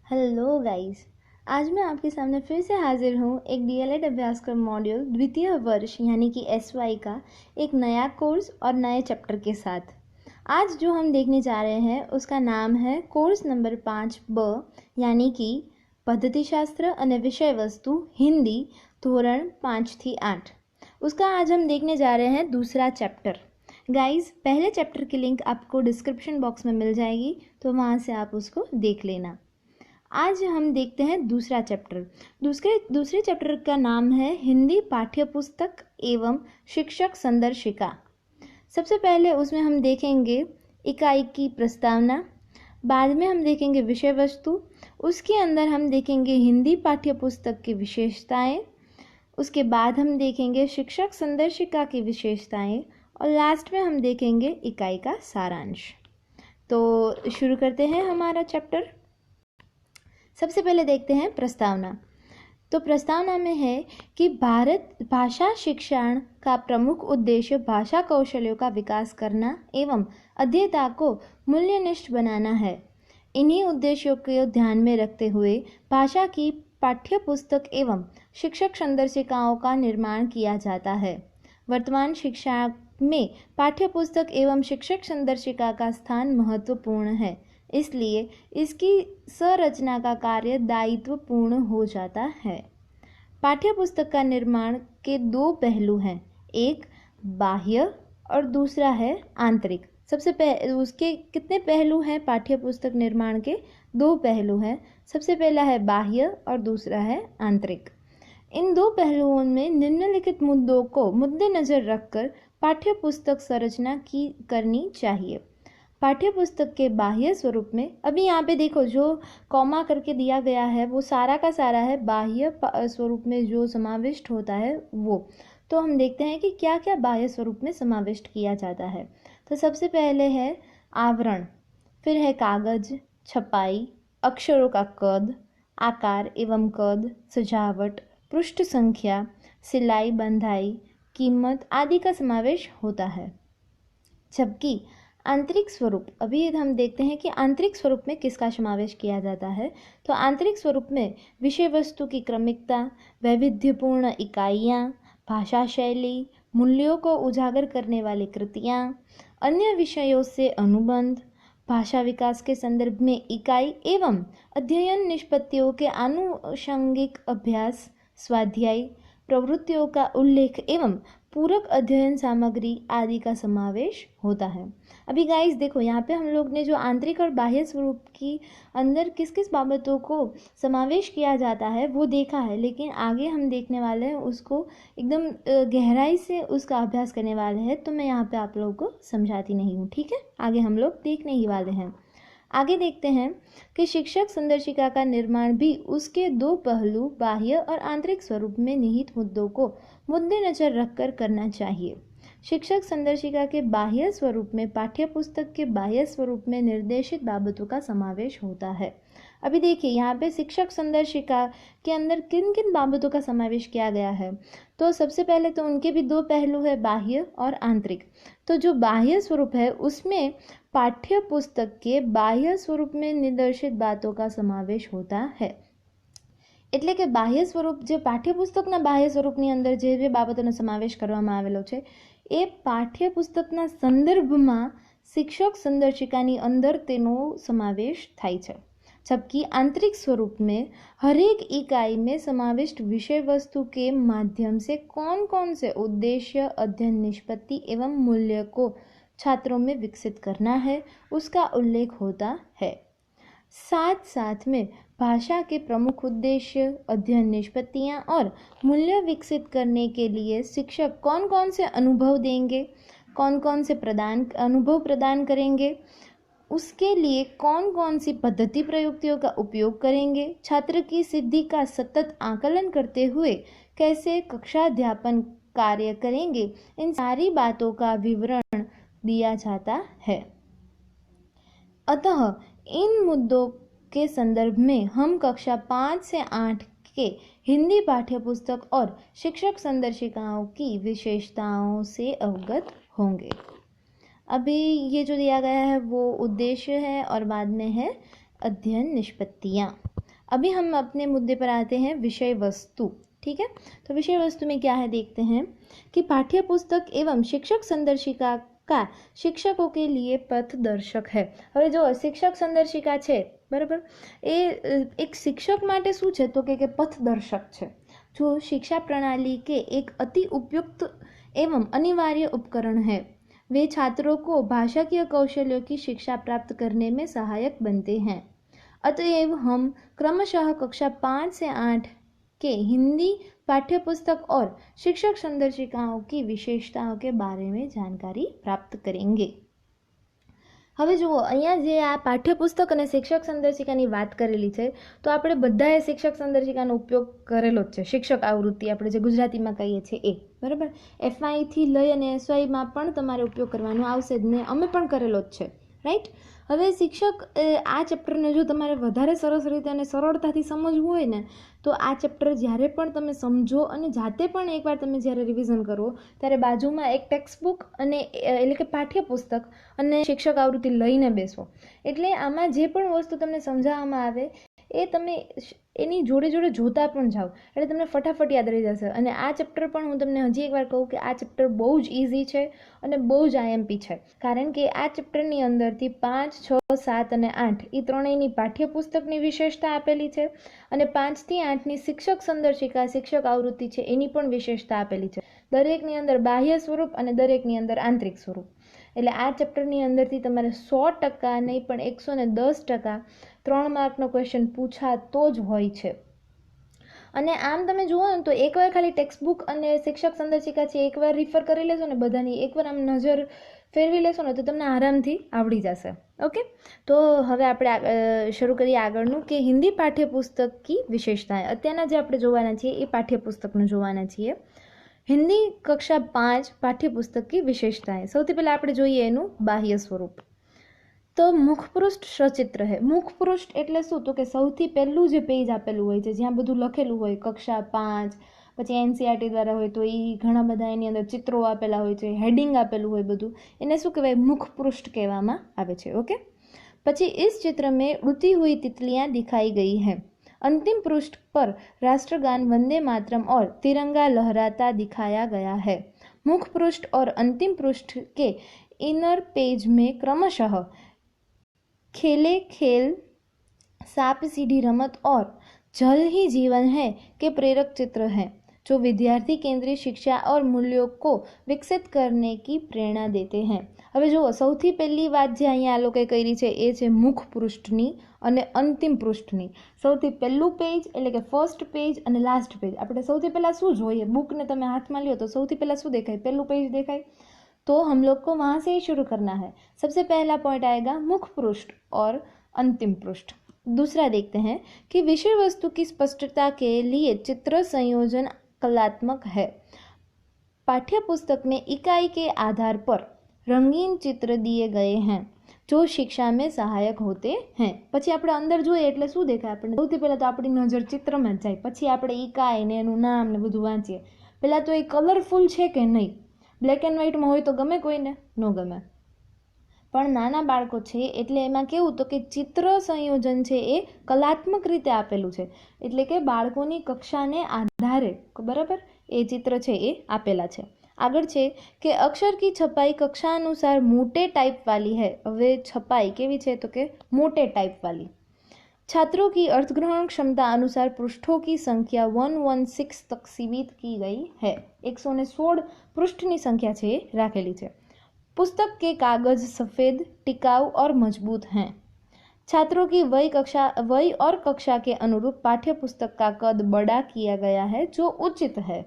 Hello guys. आज मैं आपके सामने फिर से हाजिर हूँ एक डीएलएड अभ्यासक्रम मॉड्यूल द्वितीय वर्ष यानी कि एसवाई का एक नया कोर्स और नए चैप्टर के साथ। आज जो हम देखने जा रहे हैं उसका नाम है कोर्स नंबर 5 यानी कि पद्धतिशास्त्र અને विषय वस्तु हिंदी धोरण 5 થી 8। उसका आज हम देखने जा रहे हैं दूसरा चैप्टर। गाइस, पहले चैप्टर की लिंक आपको डिस्क्रिप्शन बॉक्स में मिल जाएगी, तो वहाँ से आप उसको देख लेना। आज हम देखते हैं दूसरा चैप्टर। दूसरे चैप्टर का नाम है हिंदी पाठ्यपुस्तक एवं शिक्षक संदर्शिका। सबसे पहले उसमें हम देखेंगे इकाई की प्रस्तावना, बाद में हम देखेंगे विषय वस्तु, उसके अंदर हम देखेंगे हिंदी पाठ्यपुस्तक की विशेषताएं, उसके बाद हम देखेंगे शिक्षक संदर्शिका की विशेषताएं और लास्ट में हम देखेंगे इकाई का सारांश। तो शुरू करते हैं हमारा चैप्टर। सबसे पहले देखते हैं प्रस्तावना। तो प्रस्तावना में है कि भारत भाषा शिक्षण का प्रमुख उद्देश्य भाषा कौशल्यों का विकास करना एवं अध्येता को मूल्यनिष्ठ बनाना है। इन्हीं उद्देश्यों को ध्यान में रखते हुए भाषा की पाठ्यपुस्तक एवं शिक्षक संदर्शिकाओं का निर्माण किया जाता है। वर्तमान शिक्षा में पाठ्यपुस्तक एवं शिक्षक संदर्शिका का स्थान महत्वपूर्ण है, इसलिए इसकी संरचना का कार्य दायित्वपूर्ण हो जाता है। पाठ्यपुस्तक का निर्माण के दो पहलू हैं, एक बाह्य और दूसरा है आंतरिक। सबसे पहले उसके कितने पहलू हैं? पाठ्यपुस्तक निर्माण के दो पहलू हैं। सबसे पहला है बाह्य और दूसरा है आंतरिक। इन दो पहलुओं में निम्नलिखित मुद्दों को मद्देनजर रखकर पाठ्यपुस्तक संरचना करनी चाहिए। पाठ्यपुस्तक के बाह्य स्वरूप में, अभी यहाँ पे देखो जो कॉमा करके दिया गया है वो सारा का सारा है बाह्य स्वरूप में जो समाविष्ट होता है वो। तो हम देखते हैं कि क्या क्या बाह्य स्वरूप में समाविष्ट किया जाता है। तो सबसे पहले है आवरण, फिर है कागज, छपाई, अक्षरों का कद, आकार एवं कद, सजावट, पृष्ठ संख्या, सिलाई बंधाई, कीमत आदि का समावेश होता है। जबकि आंतरिक स्वरूप, अभी हम देखते हैं कि आंतरिक स्वरूप में किसका समावेश किया जाता है। तो आंतरिक स्वरूप में विषय वस्तु की क्रमिकता, वैविध्यपूर्ण इकाइयाँ, भाषा शैली, मूल्यों को उजागर करने वाली कृतियाँ, अन्य विषयों से अनुबंध, भाषा विकास के संदर्भ में इकाई एवं अध्ययन निष्पत्तियों के आनुषंगिक अभ्यास, स्वाध्याय, प्रवृत्तियों का उल्लेख एवं पूरक अध्ययन सामग्री आदि का समावेश होता है। अभी गाइस देखो, यहाँ पे हम लोग ने जो आंतरिक और बाह्य स्वरूप की अंदर किस किस बाबतों को समावेश किया जाता है वो देखा है, लेकिन आगे हम देखने वाले हैं उसको एकदम गहराई से उसका अभ्यास करने वाले हैं। तो मैं यहाँ पे आप लोगों को समझाती नहीं हूँ, ठीक है? आगे हम लोग देखने ही वाले हैं। आगे देखते हैं कि शिक्षक संदर्शिका का निर्माण भी उसके दो पहलू बाह्य और आंतरिक स्वरूप में निहित मुद्दों को मद्देनजर रखकर करना चाहिए। शिक्षक संदर्शिका के बाह्य स्वरूप में पाठ्यपुस्तक के बाह्य स्वरूप में निर्देशित बाबतों का समावेश होता है। अभी देखिए यहाँ पे शिक्षक संदर्शिका के अंदर किन किन बाबतों का समावेश किया गया है। तो सबसे पहले तो उनके भी दो पहलू है, बाह्य और आंतरिक। तो जो बाह्य स्वरूप है उसमें पाठ्यपुस्तक के बाह्य स्वरूप में निर्देशित बातों का समावेश होता है। એટલે કે બાહ્ય સ્વરૂપ જે પાઠ્યપુસ્તકના બાહ્ય સ્વરૂપની અંદર જે બાબતોનો સમાવેશ કરવામાં આવેલો છે એ પાઠ્યપુસ્તકના સંદર્ભમાં શિક્ષક સંદર્શિકાની અંદર તેનો સમાવેશ થાય છે। जबकि आंतरिक स्वरूप में हरेक इकाई में समाविष्ट विषय वस्तु के माध्यम से कौन कौन से उद्देश्य, अध्ययन निष्पत्ति एवं मूल्य को छात्रों में विकसित करना है उसका उल्लेख होता है। साथ साथ में भाषा के प्रमुख उद्देश्य, अध्ययन निष्पत्तियाँ और मूल्य विकसित करने के लिए शिक्षक कौन कौन से अनुभव देंगे, कौन कौन से अनुभव प्रदान करेंगे, उसके लिए कौन कौन सी पद्धति प्रयुक्तियों का उपयोग करेंगे, छात्र की सिद्धि का सतत आकलन करते हुए कैसे कक्षाध्यापन कार्य करेंगे, इन सारी बातों का विवरण दिया जाता है। अतः इन मुद्दों के संदर्भ में हम कक्षा 5 से 8 के हिंदी पाठ्यपुस्तक और शिक्षक संदर्शिकाओं की विशेषताओं से अवगत होंगे। अभी ये जो दिया गया है वो उद्देश्य है और बाद में है अध्ययन निष्पत्तियाँ। अभी हम अपने मुद्दे पर आते हैं, विषय वस्तु। ठीक है, तो विषय वस्तु में क्या है देखते हैं कि पाठ्य पुस्तक एवं शिक्षक संदर्शिका का शिक्षकों के लिए पथदर्शक है। હવે જો શિક્ષક સંદર્શિકા છે બરાબર, એ એક શિક્ષક માટે શું છે તો કે પથદર્શક છે, जो शिक्षा प्रणाली के एक अति उपयुक्त एवं अनिवार्य उपकरण है। वे छात्रों को भाषाकीय कौशल्यों की शिक्षा प्राप्त करने में सहायक बनते हैं। अतएव हम क्रमशः कक्षा 5 से 8 के हिंदी पाठ्य पुस्तक और शिक्षक संदर्शिकाओं की विशेषताओं के बारे में जानकारी प्राप्त करेंगे। હવે જુઓ, અહીંયા જે આ પાઠ્યપુસ્તક અને શિક્ષક સંદર્શિકાની વાત કરેલી છે, તો આપણે બધાએ શિક્ષક સંદર્શિકાનો ઉપયોગ કરેલો જ છે। શિક્ષક આવૃત્તિ આપણે જે ગુજરાતીમાં કહીએ છીએ એ, બરાબર, એફઆઈથી લઈ અને એસવાયમાં પણ તમારે ઉપયોગ કરવાનો આવશે જ ને, અમે પણ કરેલો જ છે, રાઈટ। હવે શિક્ષક આ ચેપ્ટરને જો તમારે વધારે સરસ રીતે અને સરળતાથી સમજવું હોય ને, તો આ ચેપ્ટર જ્યારે પણ તમે સમજો અને જાતે પણ એકવાર તમે જ્યારે રિવિઝન કરો ત્યારે બાજુમાં એક ટેક્સ્ટ બુક અને એટલે કે પાઠ્યપુસ્તક અને શિક્ષક આવૃત્તિ લઈને બેસો, એટલે આમાં જે પણ વસ્તુ તમને સમજાવવામાં આવે એ તમે એની જોડે જોડે જોતા પણ જાઓ, એટલે તમને ફટાફટ યાદ રહી જશે। અને આ ચેપ્ટર પણ હું તમને હજી એકવાર કહું કે આ ચેપ્ટર બહુ જ ઇઝી છે અને બહુ જ આઈએમપી છે, કારણ કે આ ચેપ્ટરની અંદરથી 5, 6, 7 અને 8 એ ત્રણેયની પાઠ્યપુસ્તકની વિશેષતા આપેલી છે અને 5 થી 8ની શિક્ષક સંદર્શિકા શિક્ષક આવૃત્તિ છે એની પણ વિશેષતા આપેલી છે। દરેકની અંદર બાહ્ય સ્વરૂપ અને દરેકની અંદર આંતરિક સ્વરૂપ, એટલે આ ચેપ્ટરની અંદરથી તમારે 100% નહીં પણ 110% 3 માર્કનો ક્વેશ્ચન પૂછાતો જ હોય છે। અને આમ તમે જુઓ ને તો એકવાર ખાલી ટેક્સ્ટ બુક અને શિક્ષક સંદર્શિકા છે એકવાર રિફર કરી લેશો ને બધાની, એકવાર આમ નજર ફેરવી લેશો ને તો તમને આરામથી આવડી જશે। ઓકે, તો હવે આપણે શરૂ કરીએ આગળનું કે હિન્દી પાઠ્યપુસ્તક કી વિશેષતાएं। અત્યારના જે આપણે જોવાના છીએ એ પાઠ્યપુસ્તકનું જોવાના છીએ। હિન્દી કક્ષા 5 પાઠ્યપુસ્તક કી વિશેષતાएं। સૌથી પહેલાં આપણે જોઈએ એનું બાહ્ય સ્વરૂપ। તો મુખપૃષ્ઠ સચિત્ર है। મુખપૃષ્ઠ એટલે શું તો કે સૌથી પહેલું જે પેજ આપેલું હોય છે જ્યાં બધું લખેલું હોય, કક્ષા 5 પછી એનસીઆરટી દ્વારા હોય તો એ ઘણા બધા એની અંદર ચિત્રો આપેલા હોય છે, હેડિંગ આપેલું હોય બધું, એને શું કહેવાય મુખપૃષ્ઠ કહેવામાં આવે છે। ઓકે, પછી इस चित्र में उड़ती हुई तितलियां दिखाई गई है। अंतिम पृष्ठ पर राष्ट्रगान वंदे मातरम और तिरंगा लहराता दिखाया गया है। मुख पृष्ठ और अंतिम पृष्ठ के इनर पेज में क्रमशः खेले खेल, सांप सीढ़ी रमत और जल ही जीवन है के प्रेरक चित्र हैं, जो विद्यार्थी केंद्रीय शिक्षा और मूल्यों को विकसित करने की प्रेरणा देते हैं। હવે જુઓ, સૌથી પહેલી વાત જે અહીંયા આ લોકોએ કરી છે એ છે મુખ પૃષ્ઠની અને અંતિમ પૃષ્ઠની। સૌથી પહેલું પેજ એટલે કે ફર્સ્ટ પેજ અને લાસ્ટ પેજ। આપણે સૌથી પહેલાં શું જોઈએ, બુકને તમે હાથમાં લ્યો તો સૌથી પહેલાં શું દેખાય, પહેલું પેજ દેખાય, तो हम लोग को वहाँ से ही शुरू करना है। सबसे पहला पॉइंट आएगा मुख पृष्ठ और अंतिम पृष्ठ। दूसरा देखते हैं कि विषय वस्तु की स्पष्टता के लिए चित्र संयोजन कलात्मक है। पाठ्य पुस्तक में इकाई के आधार पर रंगीन चित्र दिए गए हैं जो शिक्षा में सहायक होते हैं। પછી આપણે અંદર જોઈએ એટલે શું દેખાય, આપણે સૌથી પહેલાં તો આપણી નજર ચિત્રમાં જ જાય, પછી આપણે ઇકાઈ ને એનું નામ ને બધું વાંચીએ। પહેલાં તો એ કલરફુલ છે કે નહીં, બ્લેક એન્ડ વ્હાઇટમાં હોય તો ગમે કોઈને, ન ગમે, પણ નાના બાળકો છે એટલે એમાં કેવું તો કે ચિત્ર સંયોજન છે એ કલાત્મક રીતે આપેલું છે, એટલે કે બાળકોની કક્ષાને આધારે બરાબર એ ચિત્ર છે એ આપેલા છે। આગળ છે કે અક્ષર की छपाई कक्षा अनुसार मोटे टाइप वाली है। હવે છપાઈ કેવી છે તો કે મોटे टाइप वाली। छात्रों की अर्थग्रहण क्षमता अनुसार पृष्ठों की संख्या 116 तक सीमित की गई है। 116 पृष्ठની संख्या છે રાખેલી છે। पुस्तक के कागज सफ़ेद, टिकाऊ और मजबूत हैं। छात्रों की वय और कक्षा के अनुरूप पाठ्य पुस्तक का कद बड़ा किया गया है जो उचित है।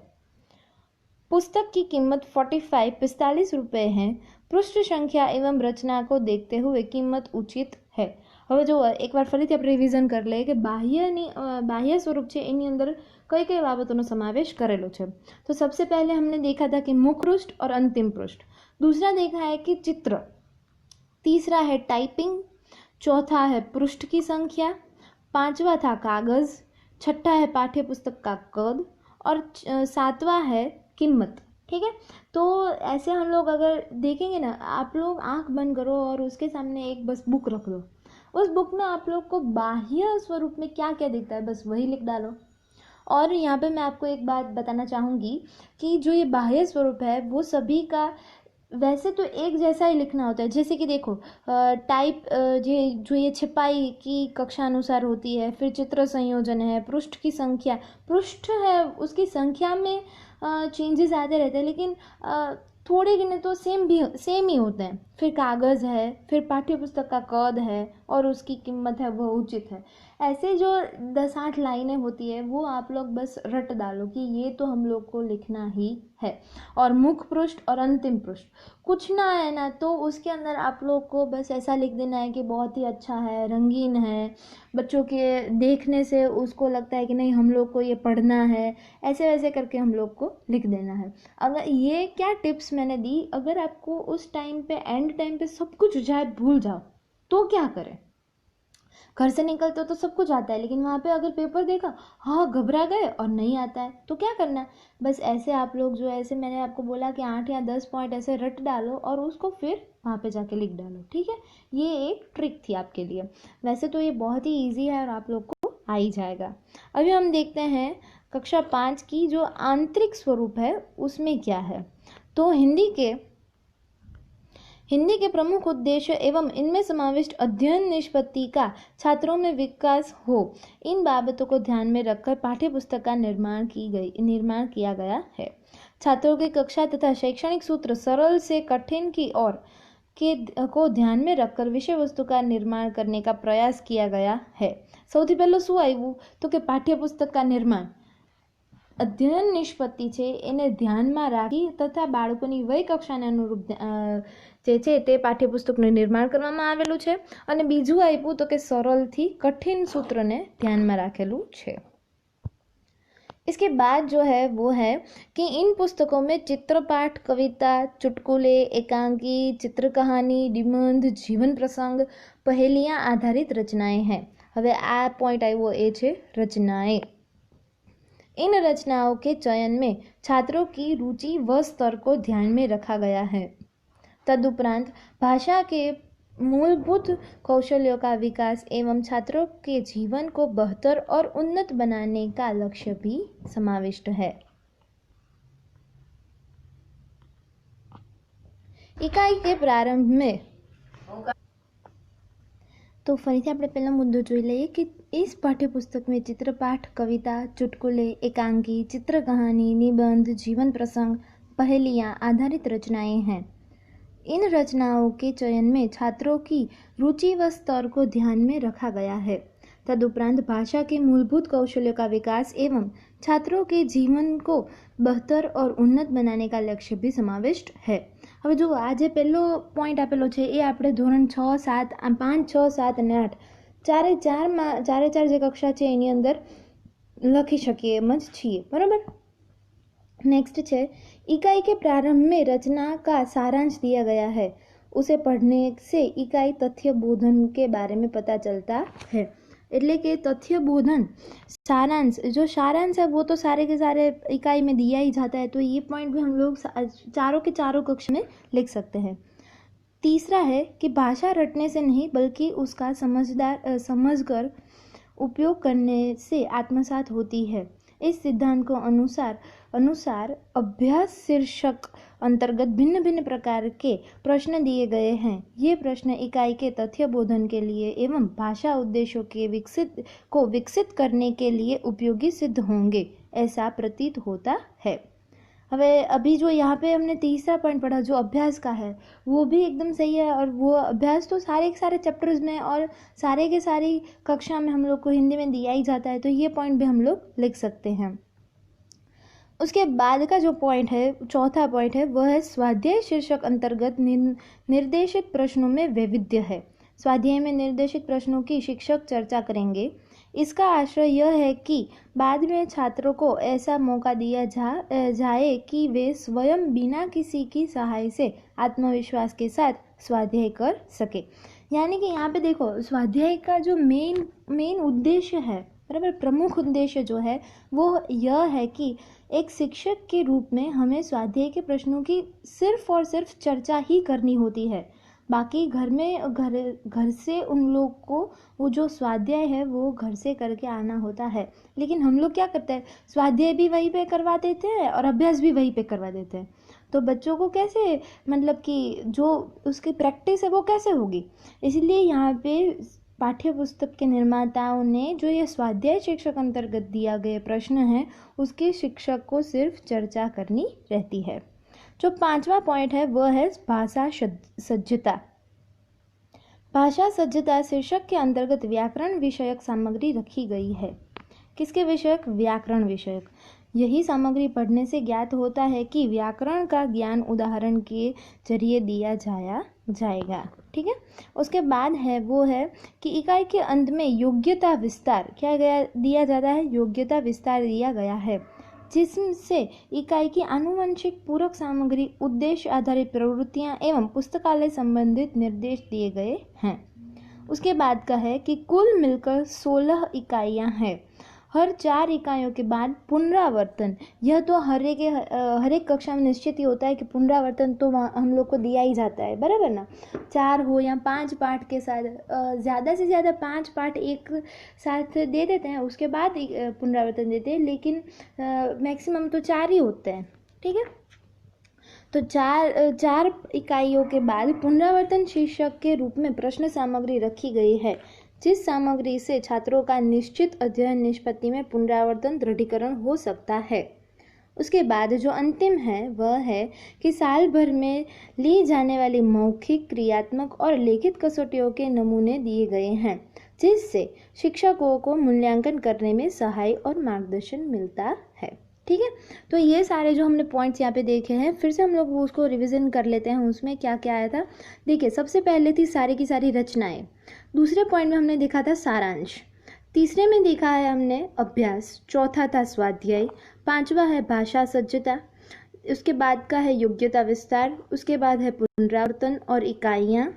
पुस्तक की कीमत 45 रुपये है। पृष्ठ संख्या एवं रचना को देखते हुए कीमत उचित है। હવે જો એકવાર ફરીથી આપણે રિવિઝન કરી લઈએ કે બાહ્ય स्वरूप છે એની અંદર કઈ કઈ બાબતોનો સમાવેશ કરેલો છે। तो सबसे पहले हमने देखा था कि मुख पृष्ठ और अंतिम पृष्ठ। दूसरा देखा है कि चित्र। तीसरा है टाइपिंग। चौथा है पृष्ठ की संख्या। पांचवा था कागज़। छठा है पाठ्य पुस्तक का कद और सातवां है कीमत। ठीक है, तो ऐसे हम लोग अगर देखेंगे ना, आप लोग आंख बंद करो और उसके सामने एक बस बुक रख दो उस बुक में आप लोग को बाह्य स्वरूप में क्या क्या दिखता है बस वही लिख डालो। और यहाँ पे मैं आपको एक बात बताना चाहूँगी कि जो ये बाह्य स्वरूप है वो सभी का वैसे तो एक जैसा ही लिखना होता है। जैसे कि देखो टाइप ये जो ये छिपाई की कक्षा अनुसार होती है, फिर चित्र संयोजन है, पृष्ठ की संख्या, पृष्ठ है उसकी संख्या में चेंजेस आते रहते हैं, लेकिन थोड़े गिने तो सेम ही होते हैं। फिर कागज़ है, फिर पाठ्य पुस्तक का कद है और उसकी कीमत है वह उचित है। ऐसे जो 10-8 लाइनें होती है वो आप लोग बस रट डालो कि ये तो हम लोग को लिखना ही है। और मुख पृष्ठ और अंतिम पृष्ठ कुछ ना है ना, तो उसके अंदर आप लोग को बस ऐसा लिख देना है कि बहुत ही अच्छा है, रंगीन है, बच्चों के देखने से उसको लगता है कि नहीं हम लोग को ये पढ़ना है, ऐसे वैसे करके हम लोग को लिख देना है। अगर ये क्या टिप्स मैंने दी, अगर आपको उस टाइम पे एंड टाइम पे सब कुछ जाए भूल जाओ तो क्या करें? घर से निकलते तो सब कुछ आता है, लेकिन वहाँ पे अगर पेपर देखा, हाँ घबरा गए और नहीं आता है तो क्या करना है? बस ऐसे आप लोग जो ऐसे मैंने आपको बोला कि 8 या 10 पॉइंट ऐसे रट डालो और उसको फिर वहाँ पे जाके लिख डालो। ठीक है, ये एक ट्रिक थी आपके लिए। वैसे तो ये बहुत ही ईजी है और आप लोग को आ ही जाएगा। अभी हम देखते हैं कक्षा 5 की जो आंतरिक स्वरूप है उसमें क्या है। तो हिंदी के प्रमुख उद्देश्य एवं इनमें समाविष्ट अध्ययन निष्पत्ति का छात्रों में विकास हो, इन बाबतों को ध्यान में रखकर पाठ्य पुस्तक का निर्माण किया गया है। छात्रों की कक्षा तथा शैक्षणिक सूत्र सरल से कठिन की ओर को ध्यान में रखकर विषय वस्तु का निर्माण करने का प्रयास किया गया है। સૌથી પહેલું શું આવ્યું તો કે પાઠ્યપુસ્તક का निर्माण અધ્યયન નિષ્પત્તિ છે એને ધ્યાનમાં રાખી તથા બાળકોની વય કક્ષાને અનુરૂપ જે છે તે પાઠ્યપુસ્તકનું નિર્માણ કરવામાં આવેલું છે। અને બીજું આપ્યું તો કે સરળથી કઠિન सूत्रને ध्याનમાં રાખેલું છે। इसके बाद जो है वो है कि इन पुस्तकों में चित्रपाठ, कविता, चुटकुले, एकांकी, चित्र कहानी, निबंध, जीवन प्रसंग, पहेलियाँ आधारित रचनाएं हैं। हवे आ पॉइंट आयो ए छे रचनाएं। इन रचनाओं के चयन में छात्रों की रुचि व स्तर को ध्यान में रखा गया है। तदुपरांत भाषा के मूलभूत कौशल्यों का विकास एवं छात्रों के जीवन को बेहतर और उन्नत बनाने का लक्ष्य भी समाविष्ट है। इकाई के प्रारंभ में तो फरीથી આપણે પહેલો મુદ્દો જોઈ લઈએ कि इस पाठ्यपुस्तक में चित्रपाठ, कविता, चुटकुले, एकांकी, चित्र कहानी, निबंध, जीवन प्रसंग, पहेलियाँ आधारित रचनाएं हैं। इन रचनाओं के चयन में छात्रों की रुचि व स्तर को ध्यान में रखा गया है। तदुपरांत भाषा के मूलभूत कौशल्यों का विकास एवं छात्रों के जीवन को बेहतर और उन्नत बनाने का लक्ष्य भी समाविष्ट है। હવે જો આ જે પહેલો પોઈન્ટ આપેલો છે એ આપણે ધોરણ 6, 7, 5, 6, 7 અને 8 ચારે ચાર જે કક્ષા છે એની અંદર લખી શકીએ એમ જ છીએ, બરાબર। नेक्स्ट है इकाई के प्रारंभ में रचना का सारांश दिया गया है। उसे पढ़ने से इकाई तथ्य बोधन के बारे में पता चलता है। એટલે કે तथ्य बोधन सारांश, जो सारांश है वो तो सारे के सारे इकाई में दिया ही जाता है, तो ये पॉइंट भी हम लोग चारों के चारों कक्षा में लिख सकते हैं। तीसरा है कि भाषा रटने से नहीं बल्कि उसका समझकर उपयोग करने से आत्मसात होती है। इस सिद्धांत को अनुसार अभ्यास शीर्षक अंतर्गत भिन्न भिन्न प्रकार के प्रश्न दिए गए हैं। ये प्रश्न इकाई के तथ्य बोधन के लिए एवं भाषा उद्देश्यों के विकसित करने के लिए उपयोगी सिद्ध होंगे, ऐसा प्रतीत होता है। हवे अभी जो यहाँ पे हमने तीसरा पॉइंट पढ़ा जो अभ्यास का है वो भी एकदम सही है, और वो अभ्यास तो सारे के सारे चैप्टर्स में और सारे के सारी कक्षा में हम लोग को हिंदी में दिया ही जाता है, तो ये पॉइंट भी हम लोग लिख सकते हैं। उसके बाद का जो पॉइंट है, चौथा पॉइंट है, वह है स्वाध्याय शीर्षक अंतर्गत निर्देशित प्रश्नों में वैविध्य है। स्वाध्याय में निर्देशित प्रश्नों की शिक्षक चर्चा करेंगे। इसका आशय यह है कि बाद में छात्रों को ऐसा मौका दिया जाए कि वे स्वयं बिना किसी की सहाय से आत्मविश्वास के साथ स्वाध्याय कर सके। यानी कि यहाँ पे देखो स्वाध्याय का जो मेन उद्देश्य है, बराबर, प्रमुख उद्देश्य जो है वो यह है कि एक शिक्षक के रूप में हमें स्वाध्याय के प्रश्नों की सिर्फ और सिर्फ चर्चा ही करनी होती है। बाकी घर से उन लोग को वो जो स्वाध्याय है वो घर से करके आना होता है। लेकिन हम लोग क्या करते हैं, स्वाध्याय भी वहीं पे करवा देते हैं और अभ्यास भी वहीं पे करवा देते हैं। तो बच्चों को कैसे, मतलब कि जो उसकी प्रैक्टिस है वो कैसे होगी। इसलिए यहाँ पे पाठ्य पुस्तक के निर्माताओं ने जो ये स्वाध्याय शिक्षक अंतर्गत दिया गए प्रश्न है उसके शिक्षक को सिर्फ चर्चा करनी रहती है। जो 5वां पॉइंट है वह है भाषा सज्जता। भाषा सज्जता शीर्षक के अंतर्गत व्याकरण विषयक सामग्री रखी गई है। किसके विषयक? व्याकरण विषयक। यही सामग्री पढ़ने से ज्ञात होता है कि व्याकरण का ज्ञान उदाहरण के जरिए दिया जाएगा। ठीक है। उसके बाद है वो है कि इकाई के अंत में योग्यता विस्तार दिया जाता है, योग्यता विस्तार दिया गया है, जिससे इकाई की आनुवंशिक पूरक सामग्री, उद्देश्य आधारित प्रवृत्तियां एवं पुस्तकालय संबंधित निर्देश दिए गए हैं। उसके बाद का है कि कुल मिलकर 16 इकाइयां हैं। हर 4 इकाइयों के बाद पुनरावर्तन, यह तो हर एक कक्षा में निश्चित ही होता है कि पुनरावर्तन तो हम लोग को दिया ही जाता है, बराबर ना। 4 हो या 5 पाठ के साथ, ज़्यादा से ज़्यादा 5 पाठ एक साथ दे देते हैं, उसके बाद पुनरावर्तन देते हैं, लेकिन मैक्सिमम तो 4 ही होते हैं। ठीक है। तो 4 इकाइयों के बाद पुनरावर्तन शीर्षक के रूप में प्रश्न सामग्री रखी गई है, जिस सामग्री से छात्रों का निश्चित अध्ययन निष्पत्ति में पुनरावर्तन दृढ़ीकरण हो सकता है। उसके बाद जो अंतिम है वह है कि साल भर में ली जाने वाली मौखिक, क्रियात्मक और लिखित कसौटियों के नमूने दिए गए हैं, जिससे शिक्षकों को मूल्यांकन करने में सहाय और मार्गदर्शन मिलता है। ठीक है। तो ये सारे जो हमने पॉइंट्स यहाँ पे देखे हैं, फिर से हम लोग उसको रिवीजन कर लेते हैं। उसमें क्या क्या आया था, देखिए सबसे पहले थी सारी की सारी रचनाएं। दूसरे पॉइंट में हमने देखा था सारांश। तीसरे में देखा है हमने अभ्यास। चौथा था स्वाध्याय। 5वां है भाषा सज्जता। उसके बाद का है योग्यता विस्तार। उसके बाद है पुनरावर्तन और इकाइयाँ,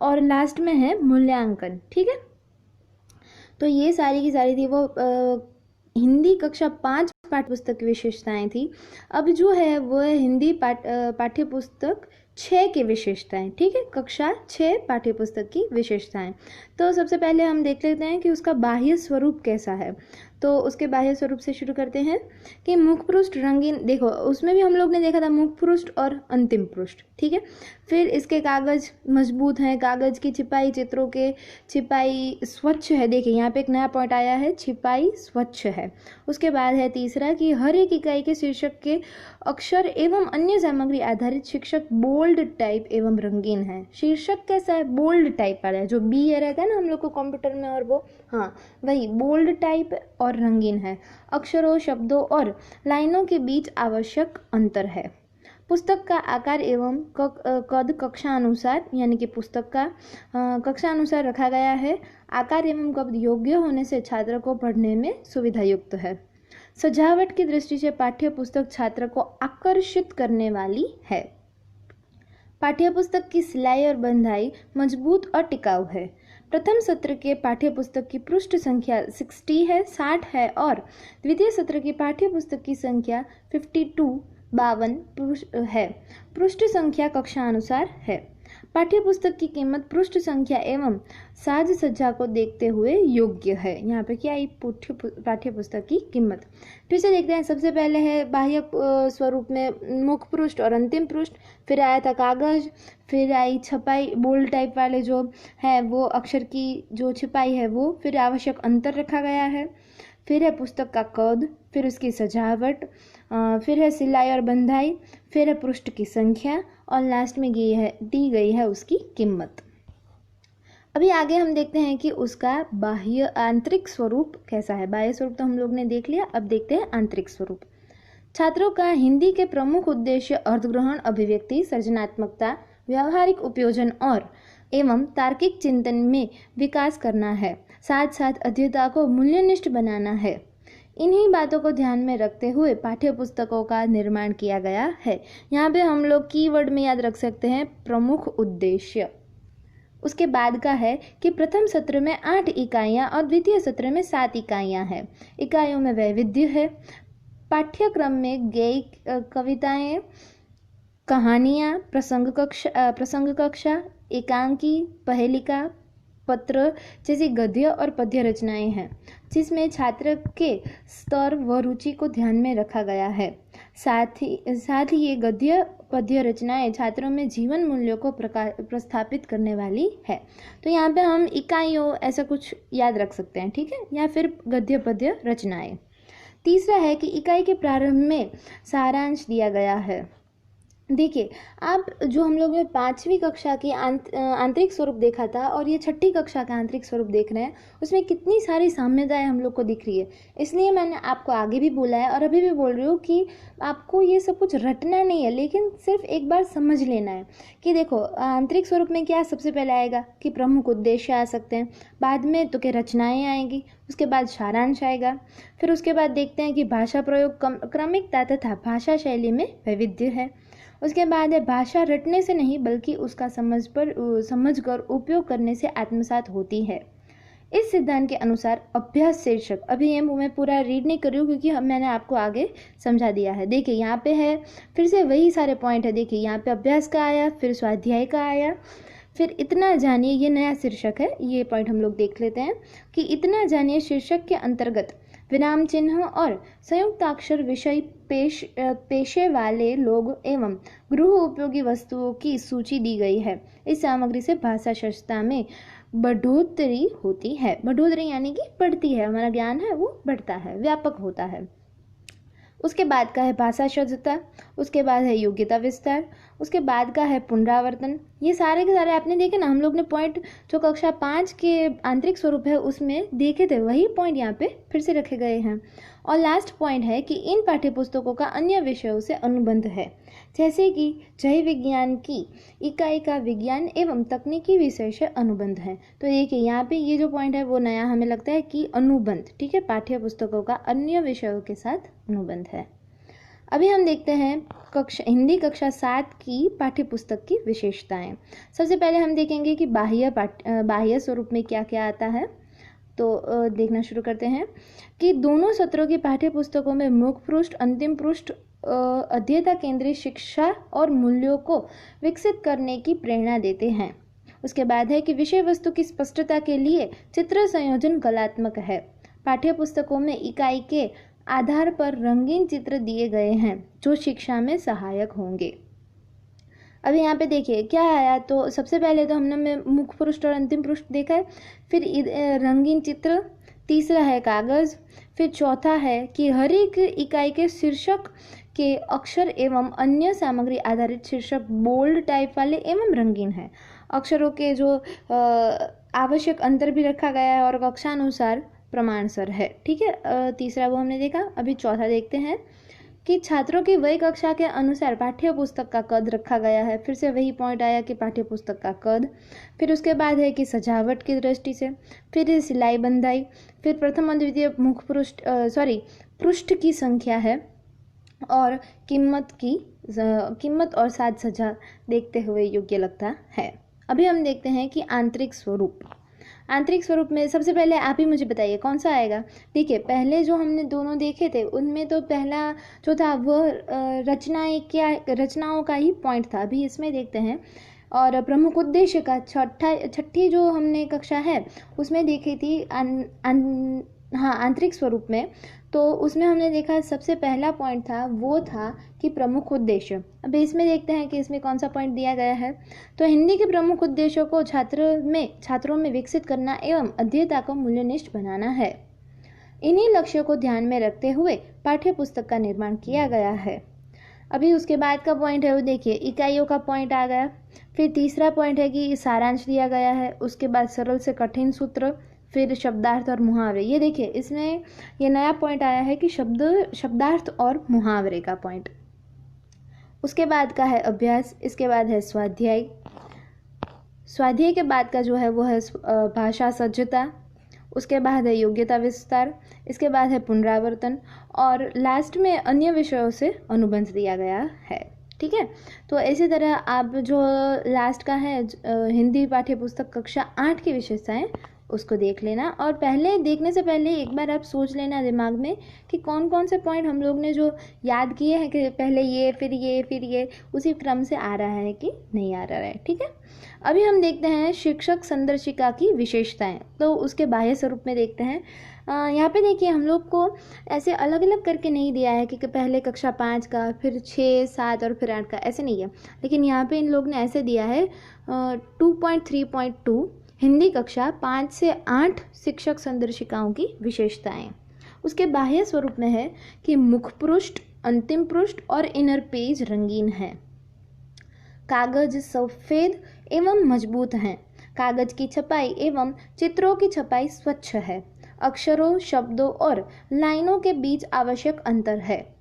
और लास्ट में है मूल्यांकन। ठीक है। तो ये सारी की सारी थी वो हिंदी कक्षा 5 पाठ्य पुस्तक की विशेषताएं थी। अब जो है वो है हिंदी पाठ्य पुस्तक 6 की विशेषताएं। ठीक है। कक्षा 6 पाठ्य पुस्तक की विशेषताएं। तो सबसे पहले हम देख लेते हैं कि उसका बाह्य स्वरूप कैसा है। तो उसके बाह्य स्वरूप से शुरू करते हैं कि मुख पृष्ठ रंगीन। देखो उसमें भी हम लोग ने देखा था मुख पृष्ठ और अंतिम पृष्ठ। ठीक है। फिर इसके कागज मजबूत हैं, कागज की छिपाई, चित्रों के छिपाई स्वच्छ है। देखिए यहाँ पे एक नया पॉइंट आया है, छिपाई स्वच्छ है। उसके बाद है तीसरा कि हर एक इकाई के शीर्षक के अक्षर एवं अन्य सामग्री आधारित शिक्षक बोल्ड टाइप एवं रंगीन है। शीर्षक कैसा है? बोल्ड टाइप वाला है, जो बी ए रहता है ना हम लोग को कंप्यूटर में, और वो हाँ वही बोल्ड टाइप और रंगीन है। अक्षरों, शब्दों और लाइनों के बीच आवश्यक अंतर है। पुस्तक का आकार एवं कद कक्षानुसार, यानी कि पुस्तक का कक्षानुसार रखा गया है। आकार एवं कद योग्य होने से छात्र को पढ़ने में सुविधा युक्त है। सजावट की दृष्टि से पाठ्य पुस्तक छात्र को आकर्षित करने वाली है। पाठ्य पुस्तक की सिलाई और बंधाई मजबूत और टिकाऊ है। प्रथम सत्र के पाठ्य पुस्तक की पृष्ठ संख्या 60 है और द्वितीय सत्र की पाठ्य पुस्तक की संख्या 52 है। पृष्ठ संख्या कक्षा अनुसार है। पाठ्य पुस्तक की कीमत पृष्ठ संख्या एवं साज सज्जा को देखते हुए योग्य है। यहाँ पे क्या आई? पाठ्य पुस्तक की कीमत। फिर से देखते हैं। सबसे पहले है बाह्य स्वरूप में मुख पृष्ठ और अंतिम पृष्ठ, फिर आया था कागज, फिर आई छपाई, बोल्ड टाइप वाले जो है वो अक्षर की जो छिपाई है वो, फिर आवश्यक अंतर रखा गया है, फिर है पुस्तक का कद, फिर उसकी सजावट, फिर है सिलाई और बंधाई, फिर है पृष्ठ की संख्या, और लास्ट में दी गई है उसकी कीमत। अभी आगे हम देखते हैं कि उसका बाह्य आंतरिक स्वरूप कैसा है। बाह्य स्वरूप तो हम लोग ने देख लिया, अब देखते हैं आंतरिक स्वरूप। छात्रों का हिंदी के प्रमुख उद्देश्य अर्थग्रहण, अभिव्यक्ति, सृजनात्मकता, व्यावहारिक उपयोजन और एवं तार्किक चिंतन में विकास करना है। साथ साथ अध्येता को मूल्यनिष्ठ बनाना है। इन्हीं बातों को ध्यान में रखते हुए पाठ्य पुस्तकों का निर्माण किया गया है। यहाँ पे हम लोग कीवर्ड में याद रख सकते हैं प्रमुख उद्देश्य। उसके बाद का है कि प्रथम सत्र में 8 इकाइयाँ और द्वितीय सत्र में 7 इकाइयाँ हैं। इकाइयों में वैविध्य है। पाठ्यक्रम में गैयिक कविताएं, कहानियाँ, प्रसंग कक्षा, एकांकी, पहेलिका, पत्र जैसी गद्य और पद्य रचनाएं हैं, जिसमें छात्र के स्तर व रुचि को ध्यान में रखा गया है। साथ ही ये गद्य पद्य रचनाएं छात्रों में जीवन मूल्यों को प्रस्थापित करने वाली है। तो यहाँ पे हम इकाइयों ऐसा कुछ याद रख सकते हैं, ठीक है, या फिर गद्य पद्य रचनाएं। तीसरा है कि इकाई के प्रारंभ में सारांश दिया गया है। देखिए, आप जो हम लोग ने 5वीं कक्षा की आंतरिक स्वरूप देखा था और ये 6ठी कक्षा का आंतरिक स्वरूप देख रहे हैं, उसमें कितनी सारी साम्यताएं हम लोग को दिख रही है। इसलिए मैंने आपको आगे भी बोला है और अभी भी बोल रही हूँ कि आपको ये सब कुछ रटना नहीं है, लेकिन सिर्फ एक बार समझ लेना है कि देखो आंतरिक स्वरूप में क्या सबसे पहले आएगा कि प्रमुख उद्देश्य आ सकते हैं, बाद में तो क्या रचनाएँ आएंगी, उसके बाद सारांश आएगा, फिर उसके बाद देखते हैं कि भाषा प्रयोग क्रमिकता तथा भाषा शैली में वैविध्य है। उसके बाद है भाषा रटने से नहीं बल्कि उसका समझकर उपयोग करने से आत्मसात होती है। इस सिद्धांत के अनुसार अभ्यास शीर्षक, अभी ये मैं पूरा रीड नहीं कर रही हूँ क्योंकि मैंने आपको आगे समझा दिया है। देखिए यहाँ पे है फिर से वही सारे पॉइंट है। देखिए यहाँ पे अभ्यास का आया, फिर स्वाध्याय का आया, फिर इतना जानिए, ये नया शीर्षक है, ये पॉइंट हम लोग देख लेते हैं कि इतना जानिए शीर्षक के अंतर्गत विराम चिन्ह और संयुक्ताक्षर विषय पेशे वाले लोग एवं गृह उपयोगी वस्तुओं की सूची दी गई है। इस सामग्री से भाषा शस्त्रता में बढ़ोतरी होती है। बढ़ोतरी यानी कि बढ़ती है, हमारा ज्ञान है वो बढ़ता है, व्यापक होता है। उसके बाद का है भाषा शुद्धता, उसके बाद है योग्यता विस्तार, उसके बाद का है पुनरावर्तन। ये सारे के सारे आपने देखे ना, हम लोग ने पॉइंट जो कक्षा 5 के आंतरिक स्वरूप है उसमें देखे थे, वही पॉइंट यहाँ पे फिर से रखे गए हैं। और लास्ट पॉइंट है कि इन पाठ्यपुस्तकों का अन्य विषयों से अनुबंध है, जैसे कि जैव विज्ञान की इकाई का विज्ञान एवं तकनीकी विषय से अनुबंध है। तो देखिए यहाँ पे ये जो पॉइंट है वो नया हमें लगता है कि अनुबंध, ठीक है, पाठ्यपुस्तकों का अन्य विषयों के साथ अनुबंध है। अभी हम देखते हैं हिंदी कक्षा 7 की पाठ्यपुस्तक की विशेषताएं। सबसे पहले हम देखेंगे कि बाह्य स्वरूप में क्या क्या आता है। तो देखना शुरू करते हैं कि दोनों सत्रों की पाठ्यपुस्तकों में मुख्य पृष्ठ, अंतिम पृष्ठ अध्येता केंद्रित शिक्षा और मूल्यों को विकसित करने की प्रेरणा देते हैं। उसके बाद है कि विषय वस्तु की स्पष्टता के लिए चित्र संयोजन कलात्मक है। पाठ्यपुस्तकों में इकाई के आधार पर रंगीन चित्र दिए गए हैं जो शिक्षा में सहायक होंगे। अभी यहाँ पे देखिए क्या आया, तो सबसे पहले तो हमने मुख्य पृष्ठ और अंतिम पृष्ठ देखा है, फिर रंगीन चित्र, तीसरा है कागज़, फिर चौथा है कि हर एक इकाई के शीर्षक के अक्षर एवं अन्य सामग्री आधारित शीर्षक बोल्ड टाइप वाले एवं रंगीन है। अक्षरों के जो आवश्यक अंतर भी रखा गया है और कक्षानुसार प्रमाणसर है, ठीक है। तीसरा वो हमने देखा। अभी चौथा देखते हैं कि छात्रों की वही कक्षा के अनुसार पाठ्यपुस्तक का कद रखा गया है। फिर से वही पॉइंट आया कि पाठ्यपुस्तक का कद, फिर उसके बाद है कि सजावट की दृष्टि से, फिर सिलाई बंधाई, फिर प्रथम और द्वितीय मुख्य पृष्ठ की संख्या है और कीमत और साज सज्जा देखते हुए योग्य लगता है। अभी हम देखते हैं कि आंतरिक स्वरूप में सबसे पहले आप ही मुझे बताइए कौन सा आएगा। देखिए पहले जो हमने दोनों देखे थे उनमें तो पहला जो था वह रचनाओं का ही पॉइंट था। अभी इसमें देखते हैं और प्रमुख उद्देश्य का छठी जो हमने कक्षा है उसमें देखी थी आंतरिक स्वरूप में, तो उसमें हमने देखा सबसे पहला पॉइंट था वो था कि प्रमुख उद्देश्य। अब इसमें देखते हैं कि इसमें कौन सा पॉइंट दिया गया है। तो हिंदी के प्रमुख उद्देश्यों को छात्रों में विकसित करना एवं अध्येता को मूल्यनिष्ठ बनाना है। इन्हीं लक्ष्यों को ध्यान में रखते हुए पाठ्यपुस्तक का निर्माण किया गया है। अभी उसके बाद का पॉइंट है वो देखिए इकाइयों का पॉइंट आ गया। फिर तीसरा पॉइंट है कि सारांश दिया गया है। उसके बाद सरल से कठिन सूत्र, फिर शब्दार्थ और मुहावरे। ये देखिए इसमें ये नया पॉइंट आया है कि शब्दार्थ और मुहावरे का पॉइंट। उसके बाद का है अभ्यास, इसके बाद है स्वाध्याय के बाद का जो है वो है भाषा सज्जता, उसके बाद है योग्यता विस्तार, इसके बाद है पुनरावर्तन और लास्ट में अन्य विषयों से अनुबंध दिया गया है, ठीक है। तो इसी तरह आप जो लास्ट का है हिंदी पाठ्यपुस्तक कक्षा 8 की विशेषताएं उसको देख लेना। और पहले देखने से पहले एक बार आप सोच लेना दिमाग में कि कौन कौन से पॉइंट हम लोग ने जो याद किए हैं कि पहले ये फिर ये फिर ये, उसी क्रम से आ रहा है कि नहीं आ रहा है। ठीक है, अभी हम देखते हैं शिक्षक संदर्शिका की विशेषताएं। तो उसके बाह्य स्वरूप में देखते हैं। यहाँ पे देखिए हम लोग को ऐसे अलग अलग करके नहीं दिया है कि पहले कक्षा 5 का, फिर 6, 7 और फिर 8 का, ऐसे नहीं है। लेकिन यहाँ पे इन लोग ने ऐसे दिया है 2.3.2 हिंदी कक्षा 5 से 8 शिक्षक संदर्शिकाओं की विशेषताएं। उसके बाह्य स्वरूप में है कि मुख पृष्ठ, अंतिम पृष्ठ और इनर पेज रंगीन है। कागज सफेद एवं मजबूत हैं। कागज की छपाई एवं चित्रों की छपाई स्वच्छ है। अक्षरों, शब्दों और लाइनों के बीच आवश्यक अंतर है।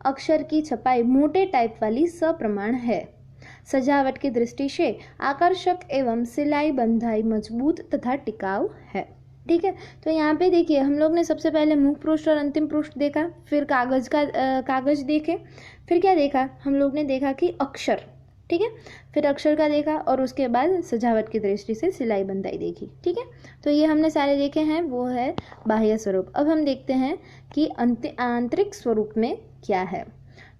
अक्षर की छपाई मोटे टाइप वाली सप्रमाण है। सजावट की दृष्टि से आकर्षक एवं सिलाई बंधाई मजबूत तथा टिकाऊ है। ठीक है, तो यहाँ पे देखिए हम लोग ने सबसे पहले मुख पृष्ठ और अंतिम पृष्ठ देखा, फिर कागज देखे, फिर क्या देखा हम लोग ने, देखा कि अक्षर, ठीक है, फिर अक्षर का देखा और उसके बाद सजावट की दृष्टि से सिलाई बंधाई देखी। ठीक है, तो ये हमने सारे देखे हैं, वो है बाह्य स्वरूप। अब हम देखते हैं कि आंतरिक स्वरूप में क्या है।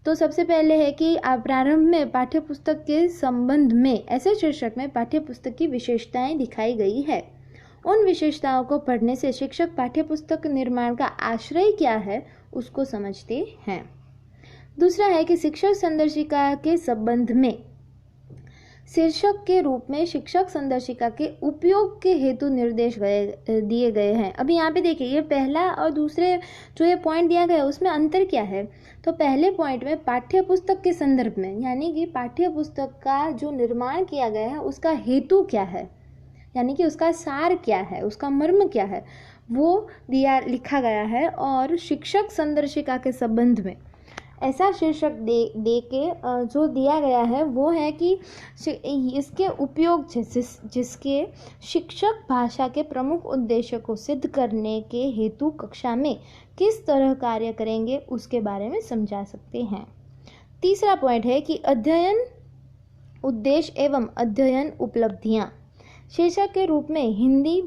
तो सबसे पहले है कि प्रारंभ में पाठ्यपुस्तक के संबंध में ऐसे शीर्षक में पाठ्यपुस्तक की विशेषताएं दिखाई गई है। उन विशेषताओं को पढ़ने से शिक्षक पाठ्यपुस्तक निर्माण का आश्रय क्या है उसको समझते हैं। दूसरा है कि शिक्षक संदर्शिका के संबंध में शीर्षक के रूप में शिक्षक संदर्शिका के उपयोग के हेतु निर्देश दिए गए हैं। अभी यहाँ पे देखिए ये पहला और दूसरे जो ये पॉइंट दिया गया है उसमें अंतर क्या है। तो पहले पॉइंट में पाठ्यपुस्तक के संदर्भ में, यानी कि पाठ्यपुस्तक का जो निर्माण किया गया है उसका हेतु क्या है, यानी कि उसका सार क्या है, उसका मर्म क्या है, वो लिखा गया है। और शिक्षक संदर्शिका के संबंध में ऐसा शीर्षक दे के जो दिया गया है वो है कि इसके उपयोग जिसके शिक्षक भाषा के प्रमुख उद्देश्य को सिद्ध करने के हेतु कक्षा में किस तरह कार्य करेंगे उसके बारे में समझा सकते हैं। तीसरा पॉइंट है कि अध्ययन उद्देश्य एवं अध्ययन उपलब्धियां। शीर्षक के रूप में हिंदी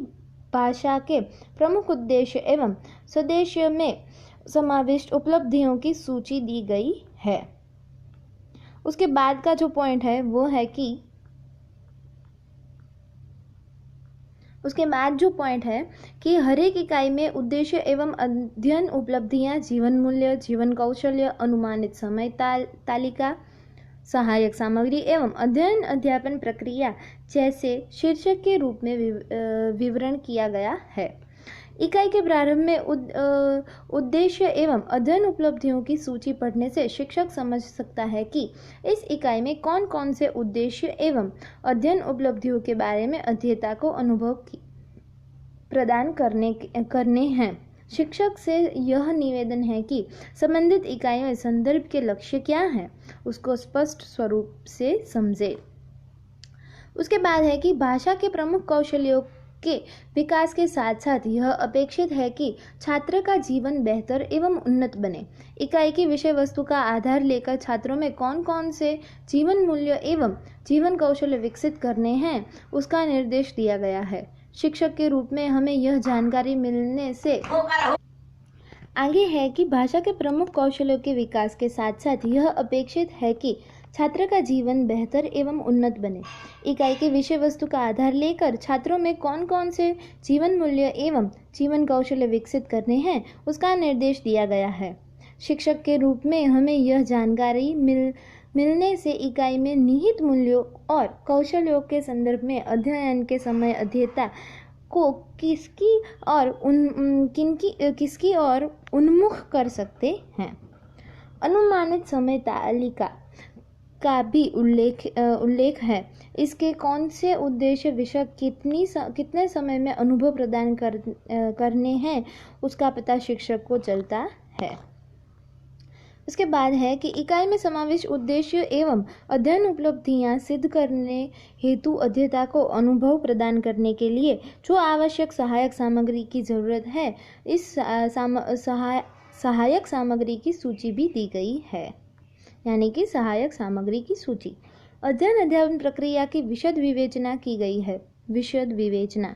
भाषा के प्रमुख उद्देश्य एवं सदस्य में समाविष्ट उपलब्धियों की सूची दी गई है। उसके बाद का जो पॉइंट है वो है कि हर एक इकाई में उद्देश्य एवं अध्ययन उपलब्धियां, जीवन मूल्य, जीवन कौशल्य, अनुमानित समय तालिका, सहायक सामग्री एवं अध्ययन अध्यापन प्रक्रिया जैसे शीर्षक के रूप में विवरण किया गया है। इकाई के प्रारंभ में उद्देश्य एवं अध्ययन उपलब्धियों की सूची पढ़ने से शिक्षक समझ सकता है कि इस इकाई में कौन कौन से उद्देश्य एवं अध्ययन उपलब्धियों के बारे में अध्येता को अनुभव प्रदान करने हैं। शिक्षक से यह निवेदन है कि संबंधित इकाई में संदर्भ के लक्ष्य क्या हैं उसको स्पष्ट स्वरूप से समझे। उसके बाद है कि भाषा के प्रमुख कौशल्यों के विकास के साथ साथ यह अपेक्षित है कि छात्र का जीवन बेहतर एवं उन्नत बने। इकाई की विषय वस्तु का आधार लेकर छात्रों में कौन कौन से जीवन मूल्य एवं जीवन कौशल्य विकसित करने हैं उसका निर्देश दिया गया है। शिक्षक के रूप में हमें यह जानकारी मिलने से आगे है कि भाषा के प्रमुख कौशलों के विकास के साथ साथ यह अपेक्षित है कि छात्र का जीवन बेहतर एवं उन्नत बने। इकाई के विषय वस्तु का आधार लेकर छात्रों में कौन कौन से जीवन मूल्य एवं जीवन कौशल्य विकसित करने हैं उसका निर्देश दिया गया है। शिक्षक के रूप में हमें यह जानकारी मिलने से इकाई में निहित मूल्यों और कौशल्यों के संदर्भ में अध्ययन के समय अध्येता को किसकी ओर उन्मुख कर सकते हैं। अनुमानित समय तालिका का भी उल्लेख है। इसके कौन से उद्देश्य विषय कितने समय में अनुभव प्रदान करने हैं उसका पता शिक्षक को चलता है। उसके बाद है कि इकाई में समाविष्ट उद्देश्य एवं अध्ययन उपलब्धियां सिद्ध करने हेतु अध्येता को अनुभव प्रदान करने के लिए जो आवश्यक सहायक सामग्री की जरूरत है, इस सहायक सामग्री की सूची भी दी गई है, यानी कि सहायक सामग्री की सूची। अध्ययन अध्यापन प्रक्रिया की विशद विवेचना की गई है। विशद विवेचना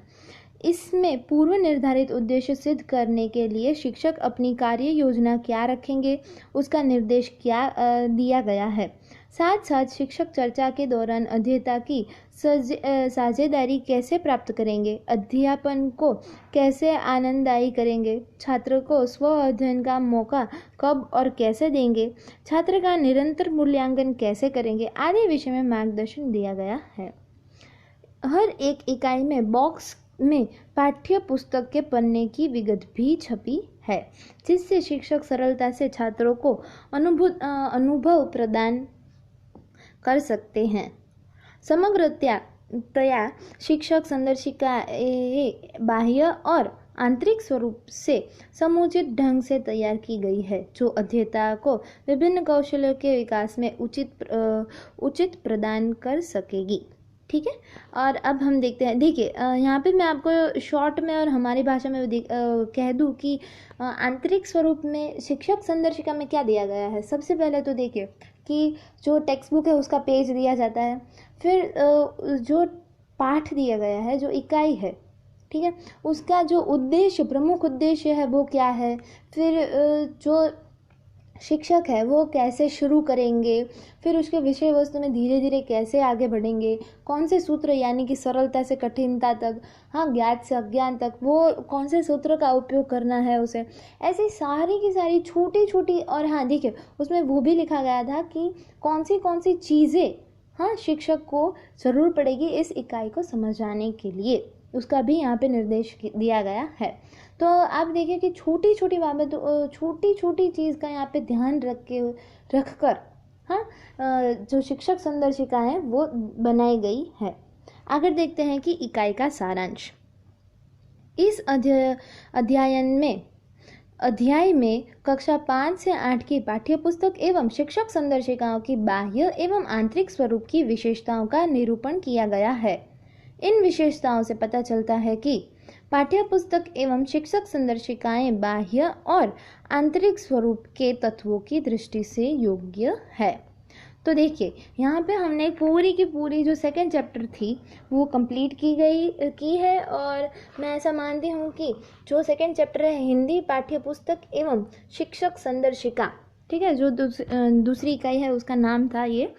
इसमें पूर्व निर्धारित उद्देश्य सिद्ध करने के लिए शिक्षक अपनी कार्य योजना क्या रखेंगे, उसका निर्देश क्या दिया गया है। साथ साथ शिक्षक चर्चा के दौरान अध्येता की साझेदारी कैसे प्राप्त करेंगे, अध्यापन को कैसे आनंददायी करेंगे, छात्र को स्व अध्ययन का मौका कब और कैसे देंगे, छात्र का निरंतर मूल्यांकन कैसे करेंगे आदि विषय में मार्गदर्शन दिया गया है। हर एक इकाई में बॉक्स में पाठ्य पुस्तक के पन्ने की विगत भी छपी है, जिससे शिक्षक सरलता से छात्रों को अनुभव प्रदान कर सकते हैं। समग्रतया शिक्षक संदर्शिका बाह्य और आंतरिक स्वरूप से समुचित ढंग से तैयार की गई है, जो अध्येता को विभिन्न कौशलों के विकास में उचित प्रदान कर सकेगी। ठीक है, और अब हम देखते हैं। देखिए यहाँ पे मैं आपको शॉर्ट में और हमारी भाषा में कह दूँ कि आंतरिक स्वरूप में शिक्षक संदर्शिका में क्या दिया गया है। सबसे पहले तो देखिए कि जो टेक्स्ट बुक है उसका पेज दिया जाता है, फिर जो पाठ दिया गया है, जो इकाई है, ठीक है, उसका जो उद्देश्य, प्रमुख उद्देश्य है वो क्या है, फिर जो शिक्षक है वो कैसे शुरू करेंगे, फिर उसके विषय वस्तु में धीरे धीरे कैसे आगे बढ़ेंगे, कौन से सूत्र यानी कि सरलता से कठिनता तक, हाँ ज्ञात से अज्ञान तक, वो कौन से सूत्र का उपयोग करना है उसे, ऐसी सारी की सारी छोटी छोटी। और हाँ देखिए उसमें वो भी लिखा गया था कि कौन सी चीज़ें हाँ शिक्षक को ज़रूर पड़ेगी इस इकाई को समझाने के लिए, उसका भी यहाँ पे निर्देश दिया गया है। तो आप देखिए कि छोटी छोटी बाबत, छोटी छोटी चीज़ का यहाँ पे ध्यान रख कर हाँ जो शिक्षक संदर्शिका है वो बनाई गई है। आगे देखते हैं कि इकाई का सारांश। इस अध्याय में कक्षा 5 से 8 की पाठ्य पुस्तक एवं शिक्षक संदर्शिकाओं की बाह्य एवं आंतरिक स्वरूप की विशेषताओं का निरूपण किया गया है। इन विशेषताओं से पता चलता है कि पाठ्य पुस्तक एवं शिक्षक संदर्शिकाएं बाह्य और आंतरिक स्वरूप के तत्वों की दृष्टि से योग्य है। तो देखिए यहाँ पे हमने पूरी की पूरी जो सेकंड चैप्टर थी वो कंप्लीट की है, और मैं ऐसा मानती हूँ कि जो सेकंड चैप्टर है हिंदी पाठ्य पुस्तक एवं शिक्षक संदर्शिका, ठीक है, जो दूसरी इकाई है उसका नाम था ये,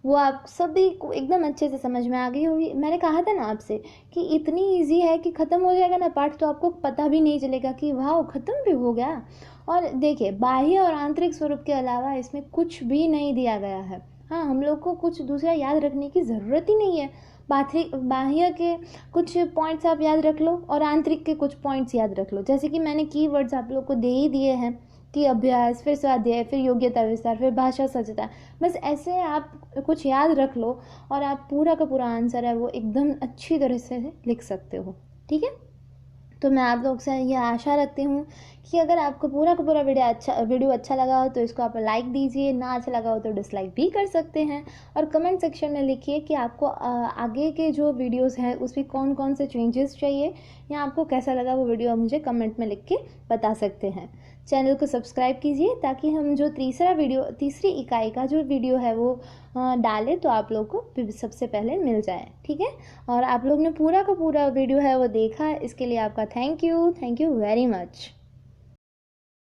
वो आप सभी को एकदम अच्छे से समझ में आ गई होगी। मैंने कहा था ना आपसे कि इतनी इजी है कि ख़त्म हो जाएगा ना पाठ तो आपको पता भी नहीं चलेगा कि वाह ख़त्म भी हो गया। और देखिए बाह्य और आंतरिक स्वरूप के अलावा इसमें कुछ भी नहीं दिया गया है। हाँ, हम लोग को कुछ दूसरा याद रखने की ज़रूरत ही नहीं है। बाह्य के कुछ पॉइंट्स आप याद रख लो और आंतरिक के कुछ पॉइंट्स याद रख लो। जैसे कि मैंने कीवर्ड्स आप लोग को दे ही दिए हैं कि अभ्यास, फिर स्वाध्याय, फिर योग्यता विस्तार, फिर भाषा सज्जता, बस ऐसे आप कुछ याद रख लो और आप पूरा का पूरा आंसर है वो एकदम अच्छी तरह से लिख सकते हो। ठीक है, तो मैं आप लोग से यह आशा रखती हूँ कि अगर आपको पूरा का पूरा वीडियो अच्छा लगा हो तो इसको आप लाइक दीजिए, ना अच्छा लगा हो तो डिसलाइक भी कर सकते हैं, और कमेंट सेक्शन में लिखिए कि आपको आगे के जो वीडियोस हैं उसमें कौन कौन से चेंजेस चाहिए या आपको कैसा लगा वो वीडियो आप मुझे कमेंट में लिख के बता सकते हैं। चैनल को सब्सक्राइब कीजिए ताकि हम जो तीसरी इकाई का जो वीडियो है वो डालें तो आप लोग को सबसे पहले मिल जाए। ठीक है, और आप लोग ने पूरा का पूरा वीडियो है वो देखा, इसके लिए आपका थैंक यू वेरी मच।